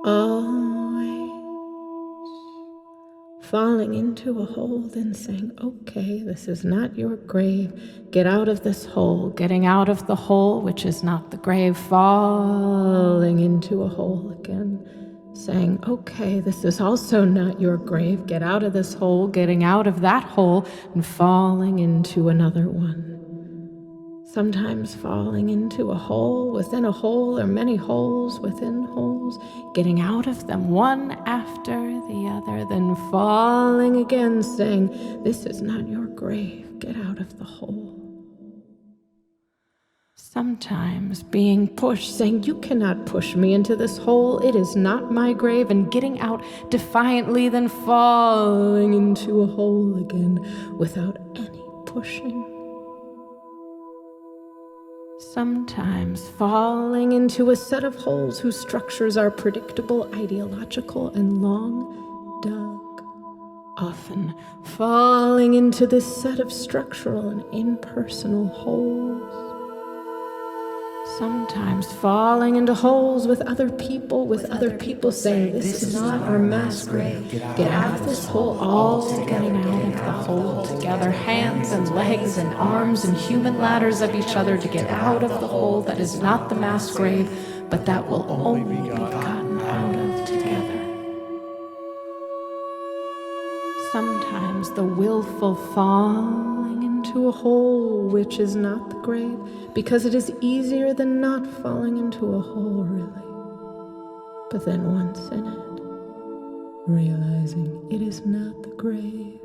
Always falling into a hole, then saying, okay, this is not your grave. Get out of this hole. Getting out of the hole, which is not the grave. Falling into a hole again. Saying, okay, this is also not your grave. Get out of this hole. Getting out of that hole and falling into another one. Sometimes falling into a hole within a hole, or many holes within holes, getting out of them one after the other, then falling again, saying, this is not your grave, get out of the hole. Sometimes being pushed, saying, you cannot push me into this hole, it is not my grave, and getting out defiantly, then falling into a hole again without any pushing. Sometimes falling into a set of holes whose structures are predictable, ideological, and long dug. Often falling into this set of structural and impersonal holes. Sometimes falling into holes with other people saying, this is not our mass grave. Get out of this hole, all getting out of the hole together, hands and legs and arms and human ladders of each other to get out of the hole that is not the mass grave, but that will only be gotten out of together. Sometimes the willful falling into a hole which is not the grave, because it is easier than not falling into a hole, really. But then once in it, realizing it is not the grave,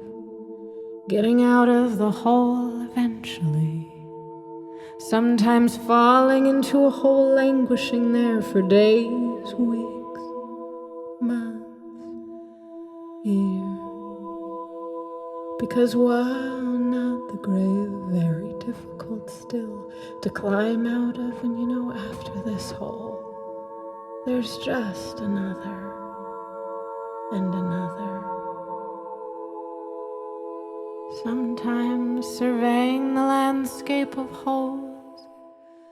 getting out of the hole eventually. Sometimes falling into a hole, languishing there for days, weeks, months, years. Because while not the grave, very difficult still to climb out of, and after this hole, there's just another and another. Sometimes surveying the landscape of holes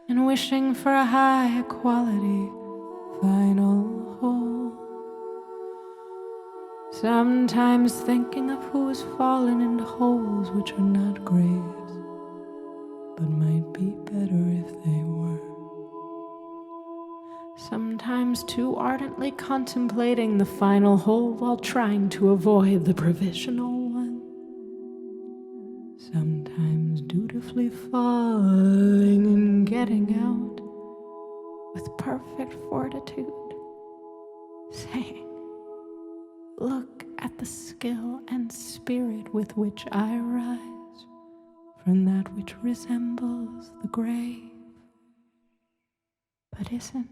and wishing for a high quality final hole. Sometimes thinking of who has fallen into holes which are not graves, but might be better if they were. Sometimes too ardently contemplating the final hole while trying to avoid the provisional one. Sometimes dutifully falling and getting out with perfect fortitude, saying, look at the skill and spirit with which I rise from that which resembles the grave, but isn't.